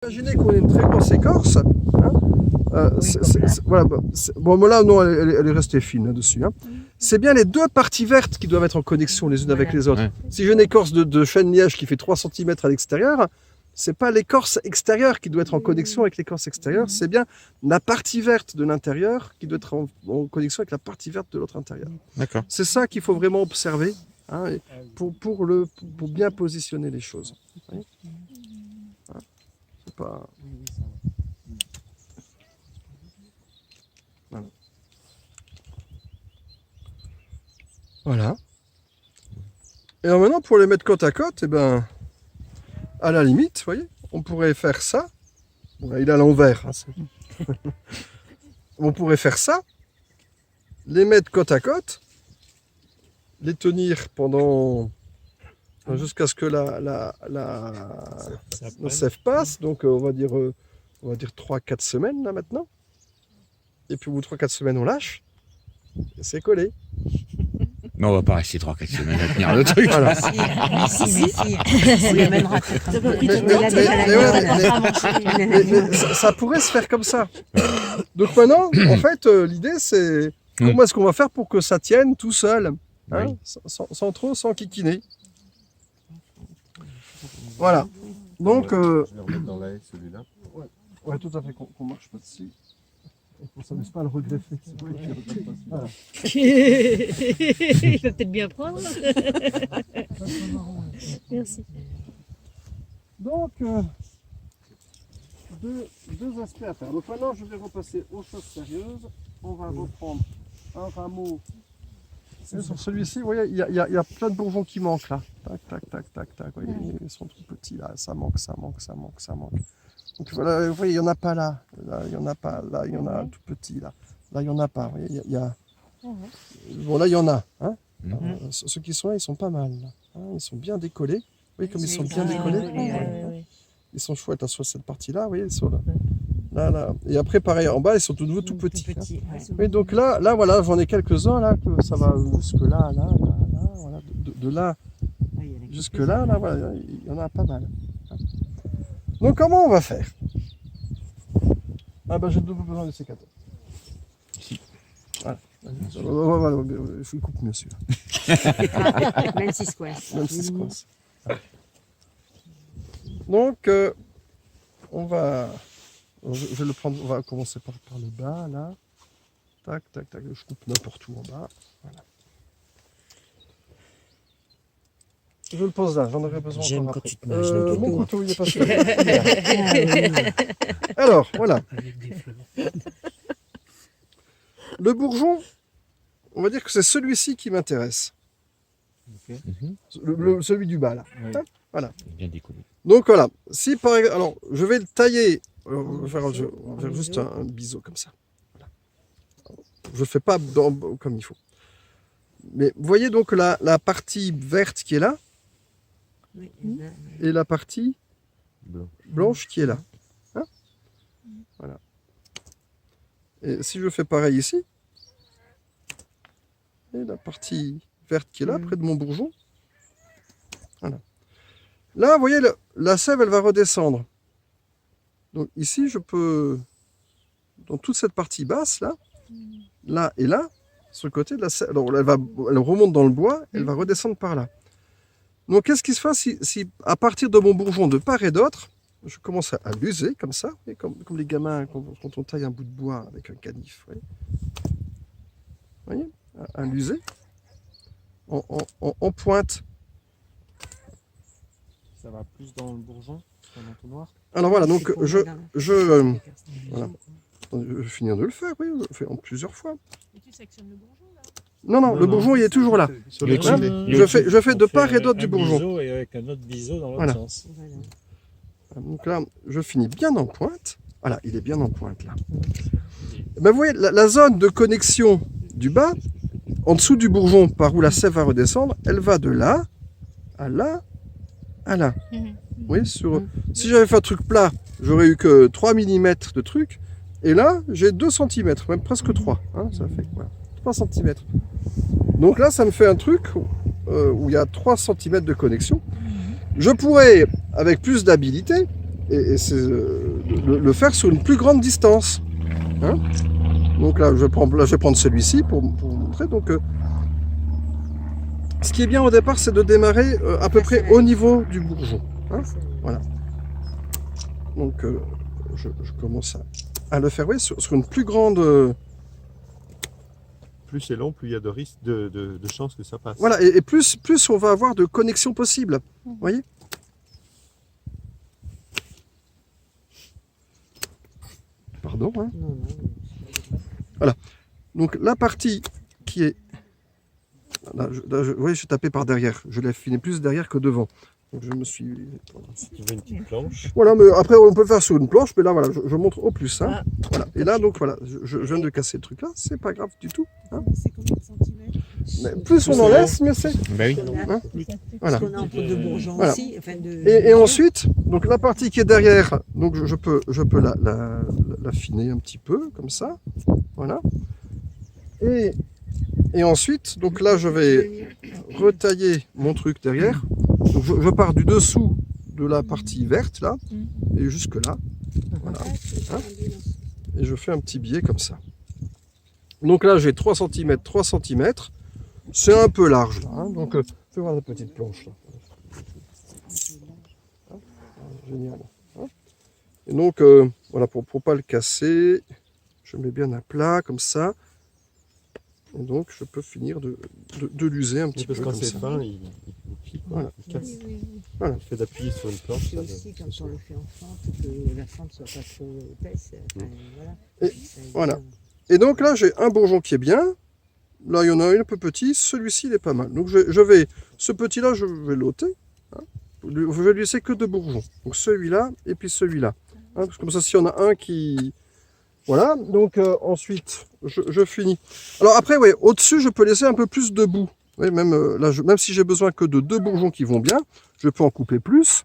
Imaginez qu'on ait une très grosse écorce. Hein, voilà, bon, là, non, elle est restée fine là-dessus. Hein. C'est bien les deux parties vertes qui doivent être en connexion les unes avec les autres. Ouais. Si j'ai une écorce de chêne-liège qui fait 3 cm à l'extérieur, c'est pas l'écorce extérieure qui doit être en connexion avec l'écorce extérieure, c'est bien la partie verte de l'intérieur qui doit être en connexion avec la partie verte de l'autre intérieur. D'accord. C'est ça qu'il faut vraiment observer hein, pour bien positionner les choses. Hein, c'est pas... Voilà. Voilà. Et alors maintenant, pour les mettre côte à côte, eh ben, à la limite, vous voyez, on pourrait faire ça. Bon, là, il est à l'envers. Hein, on pourrait faire ça, les mettre côte à côte, les tenir pendant jusqu'à ce que la sève passe. Donc on va dire 3-4 semaines là maintenant. Et puis au bout de 3-4 semaines, on lâche. Et c'est collé. Mais on va pas rester 3-4 semaines à tenir le truc. Voilà. Ça pourrait se faire comme ça. Donc maintenant, en fait, l'idée c'est comment est-ce qu'on va faire pour que ça tienne tout seul, hein, oui. sans kikiner. Voilà. Donc. Je vais remettre dans l'ail celui-là. Ouais, tout à fait, qu'on marche pas dessus. On ne s'amuse pas à le regreffer. Voilà. Il va peut-être bien prendre. Merci. Donc, deux aspects à faire. Donc maintenant, je vais repasser aux choses sérieuses. On va reprendre un rameau. Sur celui-ci, vous voyez, il y a plein de bourgeons qui manquent là. Tac, tac, tac, tac, tac. Vous voyez, ils sont tout petits là. Ça manque. Donc voilà, vous voyez, il n'y en a pas là. Là, il n'y en a pas. Là, il y en a un tout petit là. Là, il n'y en a pas. Vous voyez, bon, là, il y en a. Hein. Ceux qui sont là, ils sont pas mal. Là. Hein, ils sont bien décollés. Vous voyez comme ils sont bien décollés. Ils sont chouettes là, sur cette partie-là. Vous voyez, ils sont là. Là. Et après, pareil, en bas, ils sont tout nouveau tout petits. Hein. Oui, donc là, voilà, j'en ai quelques-uns là, que ça va jusque là, voilà, de là jusque là, voilà, il y en a pas mal. Donc comment on va faire? Ah ben j'ai besoin de sécateur. Ici. Voilà. Il faut couper mieux celui-là. Même si se coince. Même si se coince. Donc on va. Je vais le prendre, on va commencer par le bas là. Tac, tac, tac. Je coupe n'importe où en bas. Voilà. Je le pose là, j'en aurai besoin. J'aime encore quand après. tu te manges le Mon couteau, il est pas sûr. Alors, voilà. Le bourgeon, on va dire que c'est celui-ci qui m'intéresse. Okay. Celui du bas là. Oui. Voilà. Bien décollé. Donc voilà. Si par exemple, alors je vais le tailler. Alors, on va faire juste un biseau comme ça. Voilà. Je le fais pas comme il faut. Mais vous voyez donc la partie verte qui est là. Et la partie blanche qui est là. Hein, voilà. Et si je fais pareil ici, et la partie verte qui est là, près de mon bourgeon, voilà. Là, vous voyez, la sève, elle va redescendre. Donc ici, je peux, dans toute cette partie basse, là et là, sur le côté de la sève, alors elle remonte dans le bois, elle va redescendre par là. Donc, qu'est-ce qui se passe si à partir de mon bourgeon, de part et d'autre, je commence à l'user comme ça, comme les gamins quand on taille un bout de bois avec un canif. Vous voyez, à l'user en pointe. Ça va plus dans le bourgeon, dans l'entonnoir. Alors voilà, donc je vais finir de le faire, oui, je le fais en plusieurs fois. Et tu sectionnes le bourgeon là? Non, le bourgeon il est toujours là. Je fais de part et d'autre du bourgeon. Biseau et avec un autre biseau dans l'autre sens. Donc là, je finis bien en pointe. Voilà, il est bien en pointe là. Ben, vous voyez, la zone de connexion du bas, en dessous du bourgeon, par où la sève va redescendre, elle va de là à là à là. Vous voyez, si j'avais fait un truc plat, j'aurais eu que 3 mm de truc. Et là, j'ai 2 cm, même presque 3. Hein, ça fait voilà, 3 cm. Donc là, ça me fait un truc où il y a 3 cm de connexion. Je pourrais, avec plus d'habilité, et c'est le faire sur une plus grande distance. Hein. Donc là, je vais prendre celui-ci pour vous montrer. Donc, ce qui est bien au départ, c'est de démarrer à peu près au niveau du bourgeon. Hein. Voilà. Donc, je commence à le faire sur une plus grande... Plus c'est long, plus il y a de risques de chances que ça passe. Voilà, et plus on va avoir de connexions possibles. Vous voyez? Pardon. Hein. Voilà. Donc la partie qui est... Vous voyez, je suis tapé par derrière. Je l'ai fini plus derrière que devant. Donc je me suis... Si tu veux une petite planche. Voilà, mais après on peut le faire sur une planche, mais là voilà, je montre au plus. Hein. Voilà. Et là donc voilà, je viens de casser le truc là, c'est pas grave du tout. Hein. C'est combien de centimètres? Mais plus on en laisse, mieux c'est. Ben oui. Hein. Voilà. Parce qu'on a un peu de bourgeon Voilà. aussi. Enfin Et ensuite, donc la partie qui est derrière, donc je peux l'affiner un petit peu, comme ça. Voilà. Et ensuite, donc là je vais retailler mon truc derrière. Donc je pars du dessous de la partie verte là, et jusque là. Voilà. Hein. Et je fais un petit biais comme ça. Donc là j'ai 3 cm, 3 cm. C'est un peu large là. Hein. Donc fais voir la petite planche là. Hein. Génial. Hein. Et donc voilà, pour pas le casser, je mets bien à plat comme ça. Et donc je peux finir de l'user un petit peu Parce que quand comme c'est ça. fin, il pique, Voilà. il casse. Voilà. Le fait d'appuyer sur une planche, puis ça aussi quand ça- on le fait en fente, que la fente soit pas trop épaisse. Enfin, voilà. Et Ça aide voilà. bien. Et donc là, j'ai un bourgeon qui est bien. Là, il y en a un peu petit. Celui-ci, il est pas mal. Donc je vais, ce petit-là, je vais l'ôter. Hein. Je vais lui laisser que 2 bourgeons. Donc celui-là et puis celui-là. Hein, parce que comme ça, s'il y en a un qui... Voilà. Donc ensuite, je finis. Alors après, ouais, au-dessus, je peux laisser un peu plus de boue. Ouais, même, là, même si j'ai besoin que de 2 bourgeons qui vont bien, je peux en couper plus.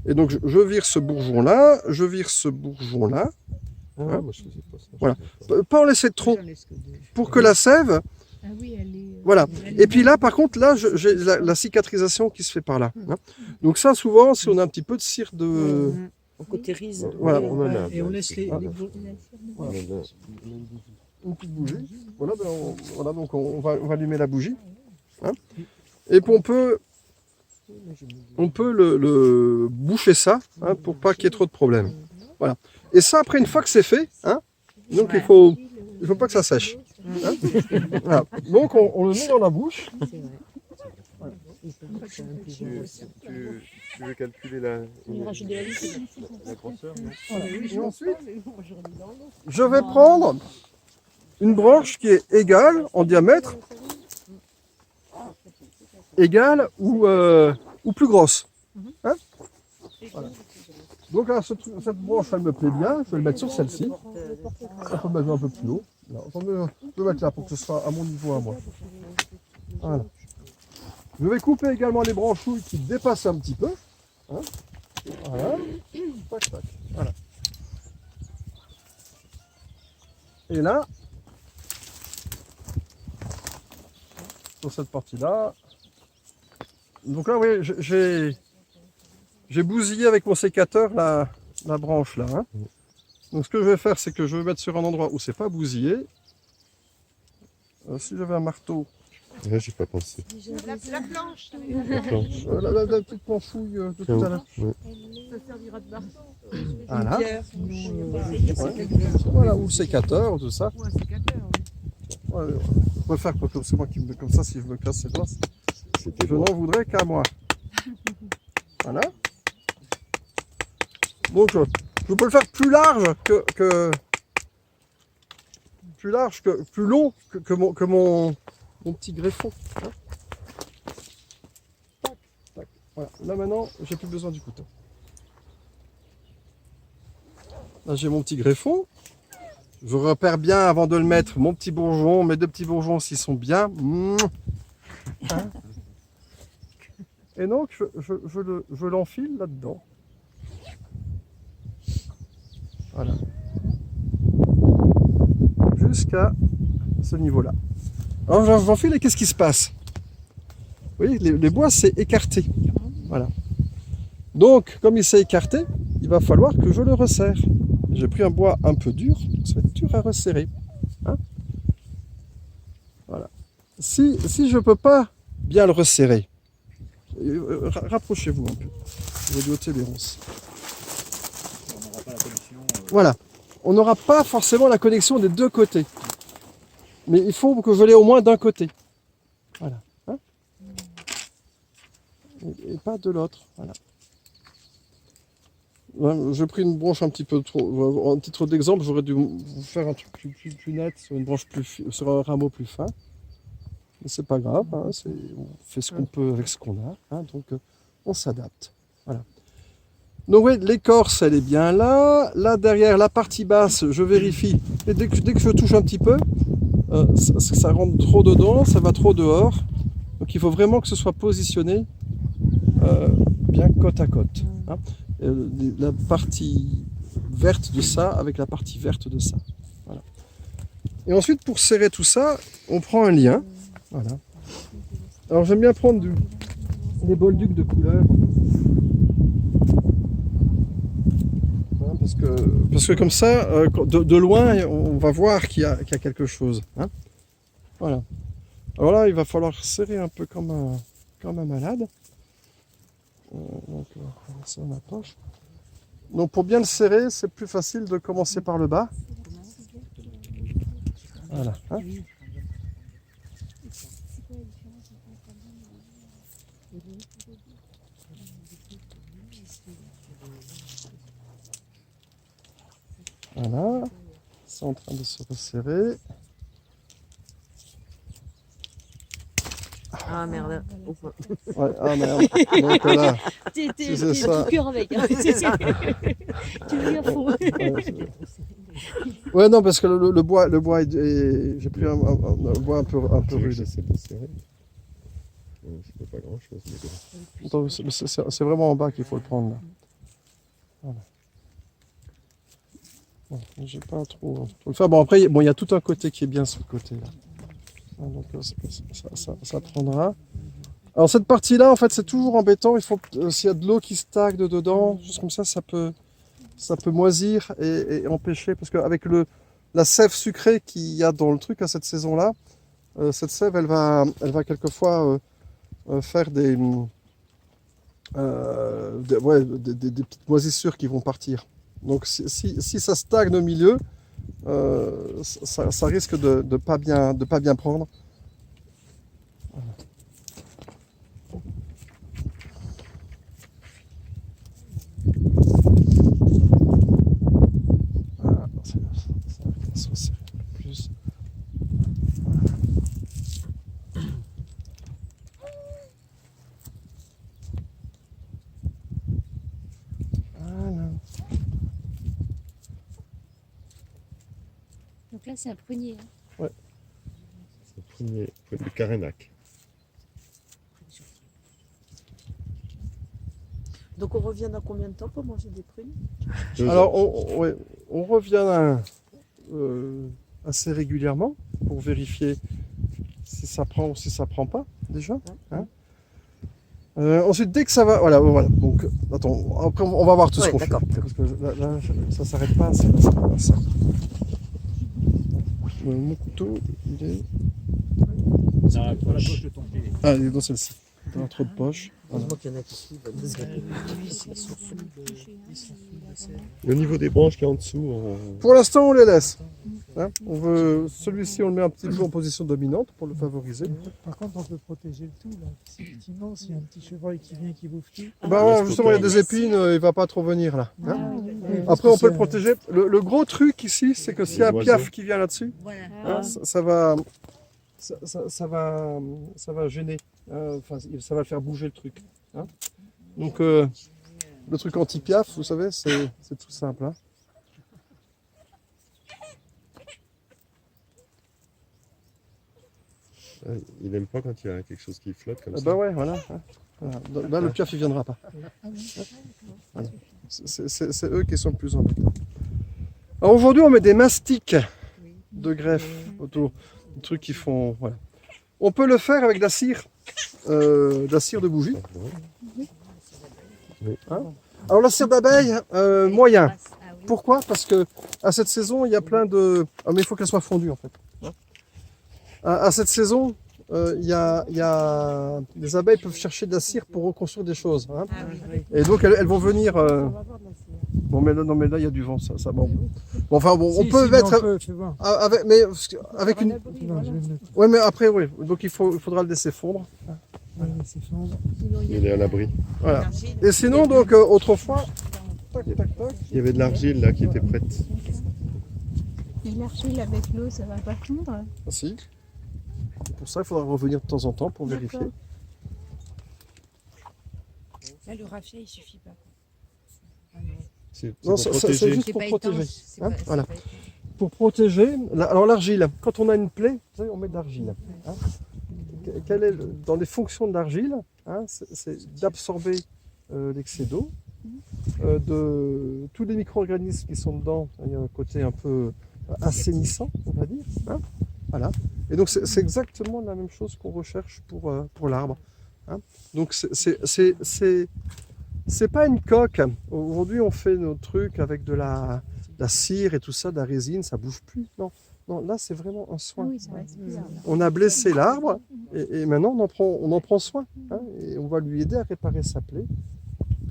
Et donc je vire ce bourgeon-là, je vire ce bourgeon-là. Ah, Hein. moi je faisais pas ça. Voilà. Pas en laisser trop J'en laisse que deux. pour que la sève... Ah oui, elle est... Voilà. Et puis là, par contre, là, j'ai la cicatrisation qui se fait par là. Hein. Donc ça, souvent, si on a un petit peu de cire de... On cautérise. Voilà. On en a. Et on laisse les Ah. bourgeons. On en a. Une petite bougie. Voilà, voilà, donc on va allumer la bougie. Hein. Et puis on peut le boucher ça, hein, pour pas qu'il y ait trop de problèmes. Voilà. Et ça, après, une fois que c'est fait, hein, donc il faut pas que ça sèche. Hein. Voilà. Donc on le met dans la bouche. C'est vrai. Il faut que ça ait un plus gros. Tu veux calculer la rajoute de la lisse. grosseur, non? Voilà. Et ensuite, je vais prendre une branche qui est égale en diamètre, égale ou plus grosse. Hein. Voilà. Donc là, cette branche, elle me plaît bien. Je vais le mettre sur celle-ci. On peut mettre un peu plus haut. Là, on peut le mettre là pour que ce soit à mon niveau à moi. Voilà. Je vais couper également les branchouilles qui dépassent un petit peu. Hein. Voilà. Tac, tac. Voilà. Et là, sur cette partie-là, donc là, oui, j'ai bousillé avec mon sécateur la branche là. Hein. Donc ce que je vais faire, c'est que je vais mettre sur un endroit où c'est pas bousillé. Si j'avais un marteau, Là, j'ai pas pensé. La planche. La planche. la petite planchouille de tout à l'heure. Ouais. Ça servira de marteau. Voilà. Pierre, Voilà, ou le sécateur, tout ça. Ou un sécateur. Ouais, je préfère que c'est moi qui me comme ça, si je me casse les doigts, C'était je bon. n'en voudrais qu'à moi. Voilà. Donc je peux le faire plus large plus long que mon petit greffon. Hein. Tac, tac. Voilà. Là maintenant, j'ai plus besoin du couteau. Là j'ai mon petit greffon. Je repère bien avant de le mettre mon petit bourgeon, mes 2 petits bourgeons s'ils sont bien. Hein. Et donc je l'enfile là-dedans. Voilà. Jusqu'à ce niveau-là. Alors j'enfile et qu'est-ce qui se passe? Vous voyez, les bois c'est écarté. Voilà. Donc, comme il s'est écarté, il va falloir que je le resserre. J'ai pris un bois un peu dur, ça va être dur à resserrer. Hein, voilà. Si je ne peux pas bien le resserrer, rapprochez-vous un peu. Je vais ôter les ronces. Voilà. On n'aura pas forcément la connexion des deux côtés. Mais il faut que je l'ai au moins d'un côté. Voilà. Hein, et pas de l'autre. Voilà. Ouais, j'ai pris une branche un petit peu trop. En titre d'exemple, j'aurais dû vous faire un truc plus net sur une branche sur un rameau plus fin. Mais c'est pas grave, hein, on fait ce qu'on peut avec ce qu'on a. Hein, donc on s'adapte. Voilà. Donc oui, l'écorce elle est bien là. Là derrière, la partie basse, je vérifie. Et dès que je touche un petit peu, ça rentre trop dedans, ça va trop dehors. Donc il faut vraiment que ce soit positionné bien côte à côte. Hein. La partie verte de ça avec la partie verte de ça. Voilà. Et ensuite, pour serrer tout ça, on prend un lien. Voilà. Alors j'aime bien prendre des bolducs de couleur. Hein, parce que comme ça, de loin, on va voir qu'il y a quelque chose. Hein. Voilà. Alors là, il va falloir serrer un peu comme un malade. Donc, ça on approche. Donc pour bien le serrer, c'est plus facile de commencer par le bas. Voilà. Hein. Voilà. C'est en train de se resserrer. Ah merde. Ouais, ah merde. Donc là, T'es c'est ça. tout cœur avec. Hein. Tu veux à fond. Ouais, non, parce que le bois j'ai pris un bois un peu rude. J'essaie de serrer. C'est pas grand chose. Donc, c'est vraiment en bas qu'il faut le prendre là. Voilà. Bon, j'ai pas trop le faire. Bon, après, il y a tout un côté qui est bien sur le côté là. Donc ça prendra. Alors cette partie-là, en fait, c'est toujours embêtant. Il faut s'il y a de l'eau qui stagne dedans, juste comme ça peut moisir et empêcher, parce qu'avec la sève sucrée qu'il y a dans le truc à cette saison-là, cette sève, elle va quelquefois faire des petites moisissures qui vont partir. Donc si ça stagne au milieu, ça risque de pas bien prendre. Voilà. Voilà, ça va se resserrer un peu plus. Voilà. Donc là, c'est un prunier. Hein. C'est le premier du carénac. Donc on revient dans combien de temps pour manger des prunes? Alors on revient assez régulièrement pour vérifier si ça prend ou si ça prend pas déjà. Hein. Ensuite, dès que ça va, voilà. Donc, attends, après on va voir tout ce qu'on fait. Parce que là, ça s'arrête pas. Ça. Mon couteau, il est. Dans la poche de ton pied. Ah, il est dans celle-ci. Dans trop de poches. Voilà. Heureusement qu'il y en a qui suivent. Au niveau des branches qui est en dessous, Pour l'instant, on les laisse. Hein, celui-ci, on le met un petit peu en position dominante pour le favoriser. Par contre, on peut protéger le tout, là. Effectivement, s'il y a un petit chevreuil qui vient, qui bouffe tout. Bah ouais, justement, il y a des épines, il va pas trop venir là. Hein. Après, on peut le protéger. Le gros truc ici, c'est que s'il y a un piaf qui vient là-dessus, hein, ça va gêner. Enfin, ça va le faire bouger le truc. Hein. Donc, le truc anti-piaf, vous savez, c'est tout simple. Hein. il n'aime pas quand il y a quelque chose qui flotte comme ça. Bah ouais, voilà. Hein. Voilà. Là, le piaf, il viendra pas. Voilà. C'est eux qui sont le plus embêtants. Alors aujourd'hui, on met des mastiques de greffe autour. Des trucs qui font. Voilà. On peut le faire avec de la cire de bougie. Oui. Hein. Alors la cire d'abeille, moyen. Ah oui. Pourquoi? Parce que à cette saison, il y a plein de... Ah, mais il faut qu'elle soit fondue en fait. À cette saison, les abeilles peuvent chercher de la cire pour reconstruire des choses. Hein. Ah oui. Et donc elles vont venir... On va voir de la cire. Bon, mais là, non, mais là, il y a du vent, ça bon. Bon, enfin, bon, on Si, peut si, mais mettre... on peut, fais voir. Avec, avec une... Non, je vais le mettre. Ouais, mais après, oui. Donc il faudra le laisser fondre. Ouais, laisser fondre. Il est à l'abri. Voilà. Et sinon, donc, autrefois... Tac, tac, tac. Il y avait de l'argile là qui était prête. Mais l'argile avec l'eau, ça va pas fondre. Ah, si. Et pour ça, il faudra revenir de temps en temps pour vérifier. D'accord. Là, le raffia, il suffit pas. C'est Non, pour c'est protéger. juste C'est pour pas protéger. étanche. C'est Hein, pas- c'est voilà. pas étanche. Pour protéger, alors l'argile, quand on a une plaie, vous savez, on met de l'argile. Hein. Quelle est dans les fonctions de l'argile, hein, c'est d'absorber l'excès d'eau, de tous les micro-organismes qui sont dedans. Il y a un côté un peu assainissant, on va dire. Hein, voilà. Et donc c'est exactement la même chose qu'on recherche pour l'arbre. Hein. Donc c'est pas une coque. Aujourd'hui, on fait nos trucs avec de la cire et tout ça, de la résine, ça bouge plus. Non, non, là c'est vraiment un soin. Oui, ça reste bizarre. là. On a blessé l'arbre et maintenant on en prend soin. Hein, et on va lui aider à réparer sa plaie,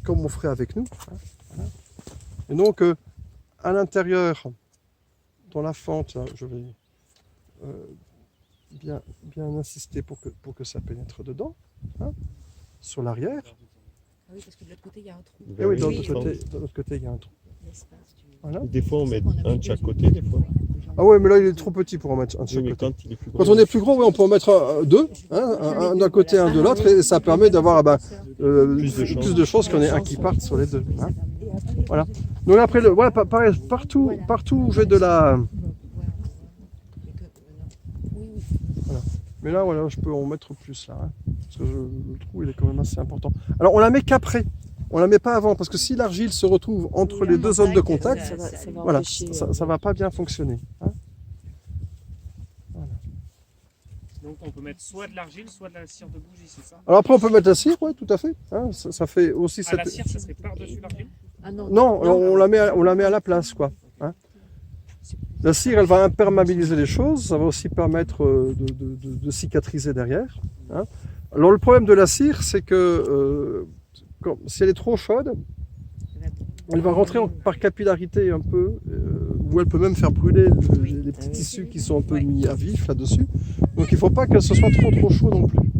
comme on ferait avec nous. Hein, voilà. Et donc, à l'intérieur, dans la fente, là, je vais bien insister pour que ça pénètre dedans, hein, sur l'arrière. Ah oui, parce que de l'autre côté, il y a un trou. Et oui, de oui, l'autre côté, il y a un trou. L'espace, tu veux. Voilà. Et des fois on met un de chaque côté, des fois. Ah ouais, mais là il est trop petit pour en mettre un de Oui, chaque mais côté. quand il est plus Quand gros. on est plus gros, oui, on peut en mettre deux, hein, un d'un côté, un de l'autre, et ça permet d'avoir plus de chances qu'il y en ait un qui parte sur les deux. Hein. Voilà. Donc après, voilà, pareil, partout où j'ai de la... Mais là, voilà, je peux en mettre plus là, hein, parce que le trou il est quand même assez important. Alors on la met qu'après, on la met pas avant, parce que si l'argile se retrouve entre les deux zones de contact, voilà, ça va pas bien fonctionner. Hein. Donc on peut mettre soit de l'argile, soit de la cire de bougie, c'est ça? Alors après on peut mettre la cire, oui, tout à fait. Hein, ça fait aussi Ah, la cette... cire, ça serait par-dessus l'argile? Ah non, Non, on la met à la place, quoi. Hein. La cire, elle va imperméabiliser les choses, ça va aussi permettre de cicatriser derrière. Hein. Alors le problème de la cire, c'est que si elle est trop chaude, elle va rentrer par capillarité un peu, ou elle peut même faire brûler les petits tissus qui sont un peu mis à vif là-dessus. Donc il ne faut pas que ce soit trop chaud non plus.